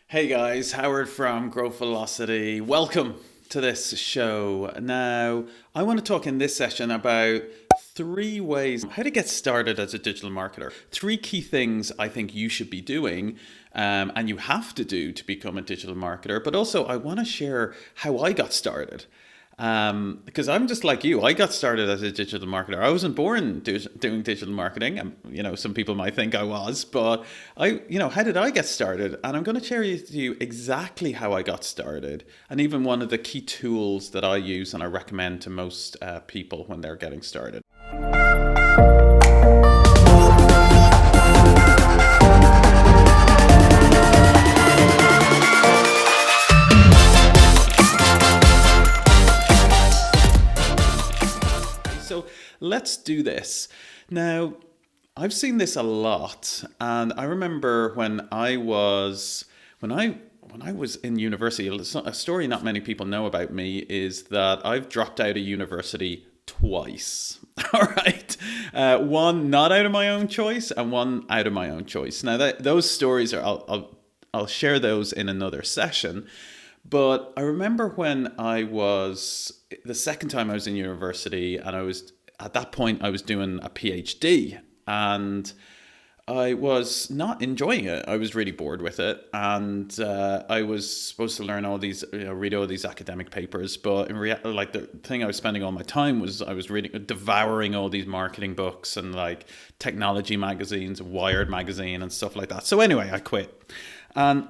Hey guys, Howard from Growth Velocity. Welcome to this show. Now, I want to talk in this session about three ways how to get started as a digital marketer. Three key things I think you should be doing and you have to do to become a digital marketer. But also, I want to share how I got started. Because I'm just like you. I got started as a digital marketer. I wasn't born doing digital marketing. Some people might think I was, but how did I get started? And I'm going to share with you exactly how I got started, and even one of the key tools that I use and I recommend to most people when they're getting started. So let's do this. Now, I've seen this a lot, and I remember when I was in university, a story not many people know about me is that I've dropped out of university twice. All right, one not out of my own choice, and one out of my own choice. Now, those stories I'll share those in another session. But I remember when the second time I was in university, and at that point I was doing a PhD, and I was not enjoying it. I was really bored with it, and I was supposed to learn all these, read all these academic papers. But in reality, like the thing I was spending all my time was I was devouring all these marketing books and like technology magazines, Wired magazine, and stuff like that. So anyway, I quit, and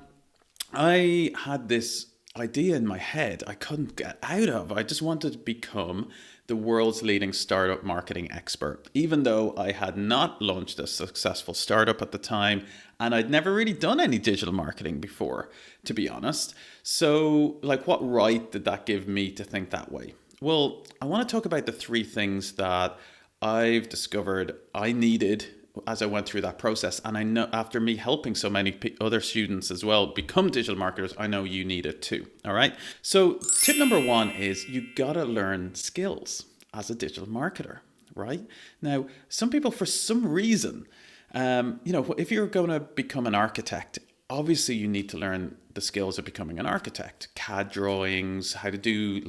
I had this idea in my head I couldn't get out of. I just wanted to become the world's leading startup marketing expert, even though I had not launched a successful startup at the time and I'd never really done any digital marketing before, to be honest. So, what right did that give me to think that way? Well, I want to talk about the three things that I've discovered I needed as I went through that process. And I know after me helping so many other students as well become digital marketers, I know you need it too. All right. So tip number one is you got to learn skills as a digital marketer, right? Now, some people, for some reason, if you're going to become an architect, obviously you need to learn the skills of becoming an architect, CAD drawings, how to do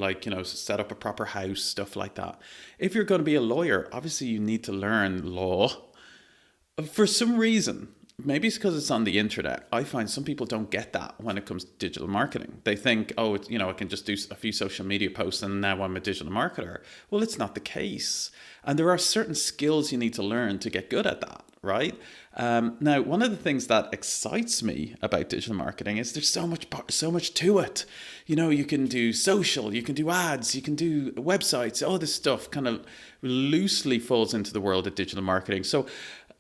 set up a proper house, stuff like that. If you're going to be a lawyer, obviously you need to learn law. For some reason, maybe it's because it's on the internet, I find some people don't get that when it comes to digital marketing. They think, I can just do a few social media posts and now I'm a digital marketer. Well, it's not the case. And there are certain skills you need to learn to get good at that, right? Now, one of the things that excites me about digital marketing is there's so much to it. You can do social, you can do ads, you can do websites, all this stuff kind of loosely falls into the world of digital marketing. So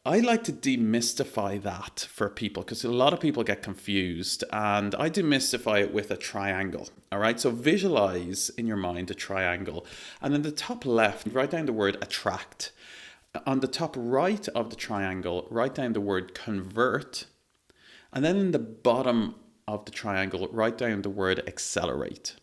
I like to demystify that for people because a lot of people get confused, and I demystify it with a triangle. All right, so visualize in your mind a triangle, and in the top left, write down the word attract. On the top right of the triangle, write down the word convert, and then in the bottom of the triangle, write down the word accelerate.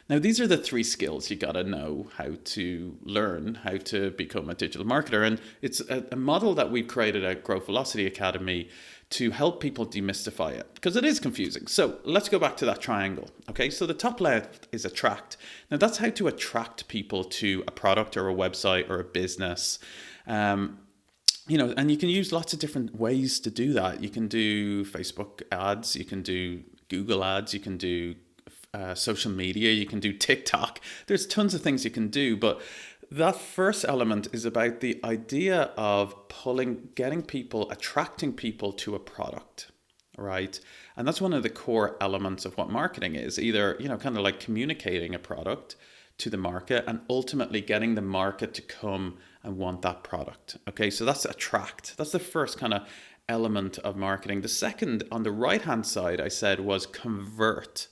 Now, these are the three skills you got to know how to learn, how to become a digital marketer. And it's a model that we've created at Growth Velocity Academy to help people demystify it because it is confusing. So let's go back to that triangle. Okay, so the top left is attract. Now, that's how to attract people to a product or a website or a business. And you can use lots of different ways to do that. You can do Facebook ads, you can do Google ads, you can do social media, you can do TikTok. There's tons of things you can do, but that first element is about the idea of attracting people to a product, right? And that's one of the core elements of what marketing is, either, kind of like communicating a product to the market and ultimately getting the market to come and want that product. Okay, so that's attract. That's the first kind of element of marketing. The second, on the right-hand side, I said was convert.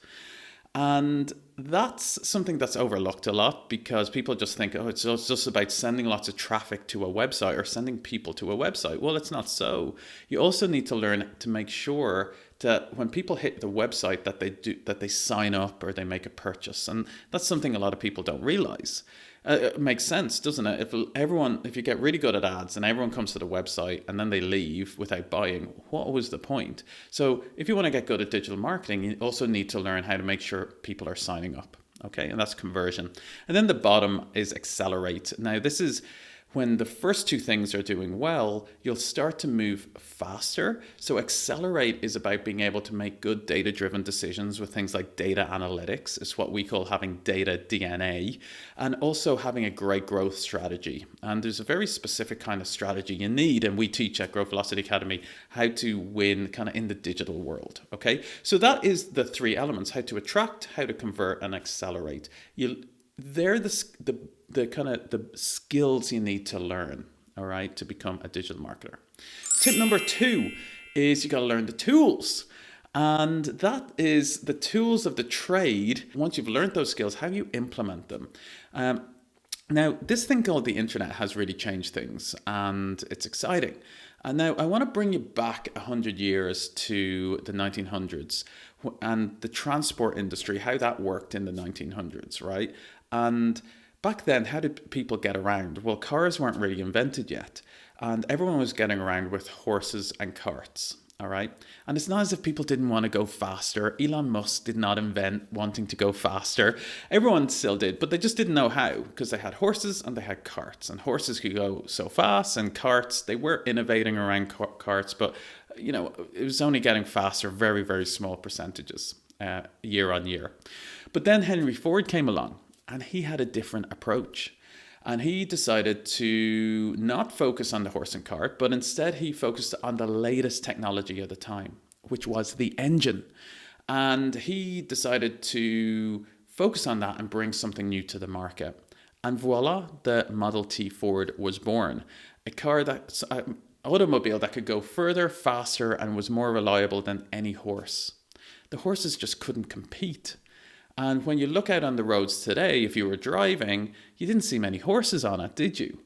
And that's something that's overlooked a lot because people just think, it's just about sending lots of traffic to a website or sending people to a website. Well, it's not so. You also need to learn to make sure that when people hit the website that they sign up or they make a purchase. And that's something a lot of people don't realize. It makes sense, doesn't it? If you get really good at ads and everyone comes to the website and then they leave without buying, what was the point? So if you want to get good at digital marketing, you also need to learn how to make sure people are signing up. Okay, and that's conversion. And then the bottom is accelerate. Now, this is when the first two things are doing well, you'll start to move faster. So accelerate is about being able to make good data-driven decisions with things like data analytics. It's what we call having data DNA, and also having a great growth strategy. And there's a very specific kind of strategy you need, and we teach at Growth Velocity Academy how to win kind of in the digital world. Okay, so that is the three elements: how to attract, how to convert, and accelerate. They're the kind of the skills you need to learn, all right, to become a digital marketer. Tip number 2 is you got to learn the tools. And that is the tools of the trade. Once you've learned those skills, how you implement them. Now, this thing called the internet has really changed things, and it's exciting. And now I want to bring you back 100 years to the 1900s and the transport industry, how that worked in the 1900s, right? And back then, how did people get around? Well, cars weren't really invented yet, and everyone was getting around with horses and carts, all right? And it's not as if people didn't want to go faster. Elon Musk did not invent wanting to go faster. Everyone still did, but they just didn't know how, because they had horses and they had carts, and horses could go so fast, and carts, they were innovating around carts, but it was only getting faster, very, very small percentages year on year. But then Henry Ford came along, and he had a different approach. And he decided to not focus on the horse and cart, but instead he focused on the latest technology of the time, which was the engine. And he decided to focus on that and bring something new to the market. And voila, the Model T Ford was born. An automobile that could go further, faster, and was more reliable than any horse. The horses just couldn't compete. And when you look out on the roads today, if you were driving, you didn't see many horses on it, did you?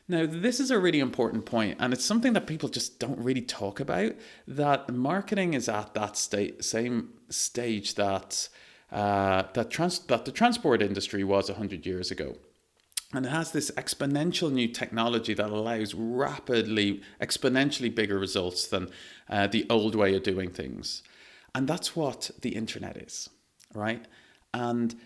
Now, this is a really important point, and it's something that people just don't really talk about, that marketing is at that same stage that the transport industry was 100 years ago. And it has this exponential new technology that allows exponentially bigger results than the old way of doing things. And that's what the internet is, right? And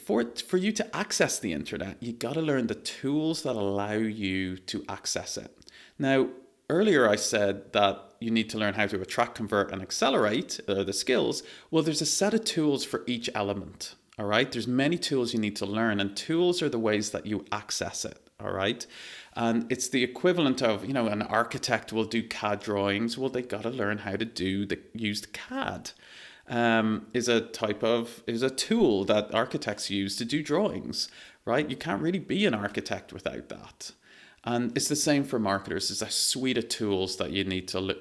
for you to access the internet, you got to learn the tools that allow you to access it. Now, earlier I said that you need to learn how to attract, convert, and accelerate the skills. Well, there's a set of tools for each element. All right. There's many tools you need to learn, and tools are the ways that you access it. All right. And it's the equivalent of, an architect will do CAD drawings. Well, they got to learn how to use CAD. Is a tool that architects use to do drawings, right? You can't really be an architect without that. And it's the same for marketers. It's a suite of tools that you need to learn.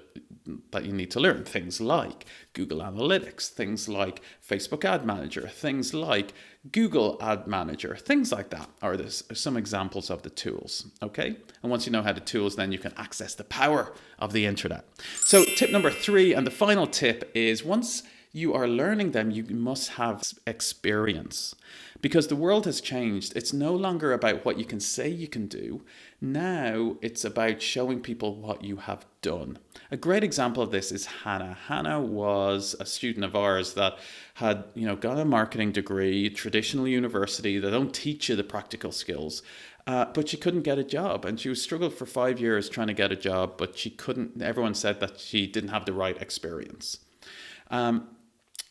Things like Google Analytics, things like Facebook Ad Manager, things like Google Ad Manager, things like that are some examples of the tools, okay? And once you know how the tools, then you can access the power of the internet. So tip number 3, and the final tip, is once you are learning them, you must have experience, because the world has changed. It's no longer about what you can say you can do. Now it's about showing people what you have done. A great example of this is Hannah. Hannah was a student of ours that had, got a marketing degree, traditional university. They don't teach you the practical skills. But she couldn't get a job, and she struggled for 5 years trying to get a job, but she couldn't. Everyone said that she didn't have the right experience.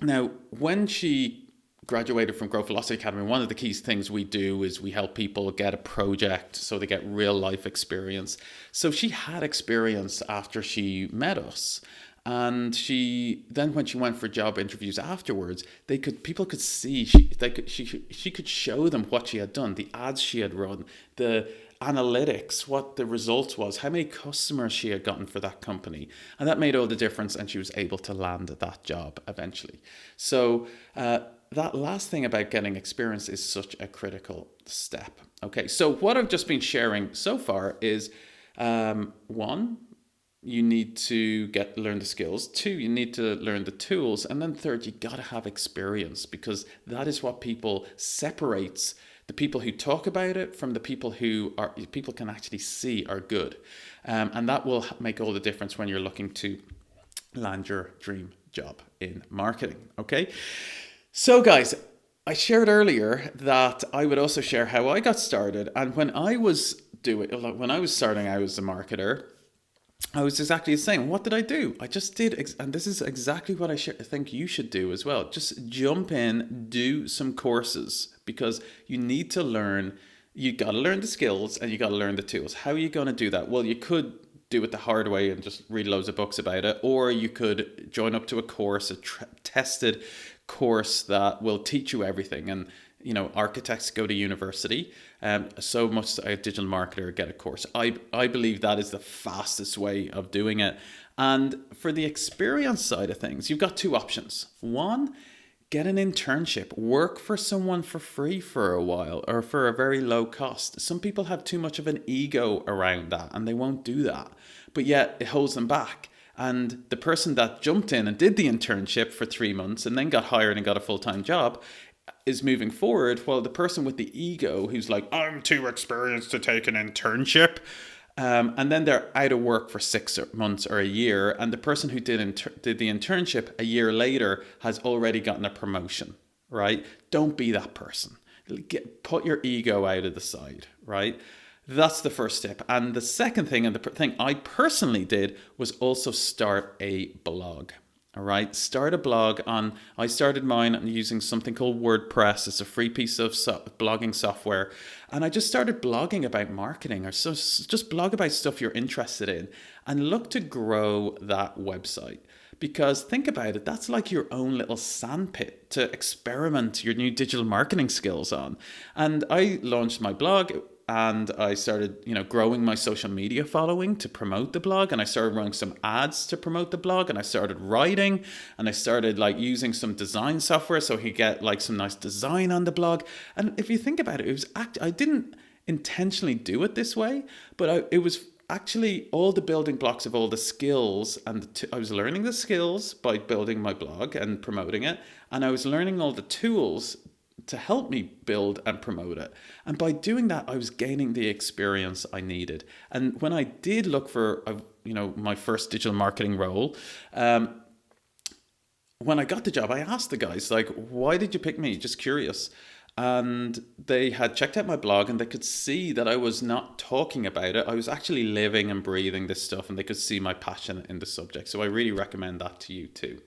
Now, when she graduated from Growth Velocity Academy, one of the key things we do is we help people get a project so they get real life experience. So she had experience after she met us. And when she went for job interviews afterwards, people could see, she could show them what she had done, the ads she had run, the analytics, what the results was, how many customers she had gotten for that company. And that made all the difference, and she was able to land that job eventually. So that last thing about getting experience is such a critical step. Okay, so what I've just been sharing so far is, one, you need to learn the skills. 2, you need to learn the tools. And then 3rd, you got to have experience, because that is what people separates the people who talk about it from the people who people can actually see are good. And that will make all the difference when you're looking to land your dream job in marketing. Okay. So guys, I shared earlier that I would also share how I got started. And when I was starting out as a marketer, I was exactly the same. What did I do? I just did, and this is exactly what I think you should do as well. Just jump in, do some courses, because you need to learn. You got to learn the skills and you got to learn the tools. How are you going to do that? Well, you could do it the hard way and just read loads of books about it, or you could join up to a course, a tested course that will teach you everything. And architects go to university, so must a digital marketer get a course. I believe that is the fastest way of doing it. And for the experience side of things, you've got 2 options. 1, get an internship, work for someone for free for a while or for a very low cost. Some people have too much of an ego around that and they won't do that, but yet it holds them back. And the person that jumped in and did the internship for 3 months and then got hired and got a full-time job is moving forward, while the person with the ego who's like, I'm too experienced to take an internship, and then they're out of work for 6 months or a year, and the person who did the internship a year later has already gotten a promotion, right? Don't be that person. Put your ego out of the side, right? That's the first step. And the second thing, and the thing I personally did, was also start a blog. All right, start a blog I started mine using something called WordPress. It's a free piece of blogging software. And I just started blogging about marketing, or so just blog about stuff you're interested in and look to grow that website. Because think about it, that's like your own little sandpit to experiment your new digital marketing skills on. And I launched my blog, and I started, growing my social media following to promote the blog, and I started running some ads to promote the blog, and I started writing, and I started using some design software so he get some nice design on the blog. And if you think about it, I didn't intentionally do it this way, but it was actually all the building blocks of all the skills, and I was learning the skills by building my blog and promoting it, and I was learning all the tools to help me build and promote it. And by doing that, I was gaining the experience I needed. And when I did look for, my first digital marketing role, when I got the job, I asked the guys, why did you pick me? Just curious. And they had checked out my blog and they could see that I was not talking about it. I was actually living and breathing this stuff, and they could see my passion in the subject. So I really recommend that to you too.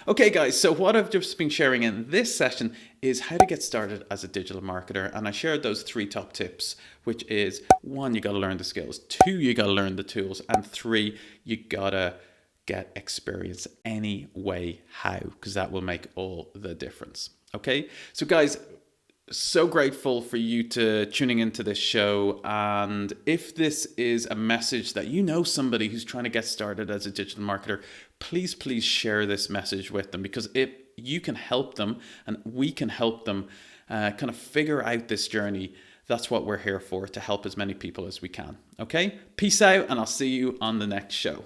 Okay, guys, so what I've just been sharing in this session is how to get started as a digital marketer. And I shared those 3 top tips, which is 1, you got to learn the skills. 2, you got to learn the tools. And 3, you got to get experience any way how, because that will make all the difference. Okay, so guys, so grateful for you to tuning into this show. And if this is a message that somebody who's trying to get started as a digital marketer, please share this message with them, because if you can help them and we can help them kind of figure out this journey, that's what we're here for, to help as many people as we can. Okay, peace out, and I'll see you on the next show.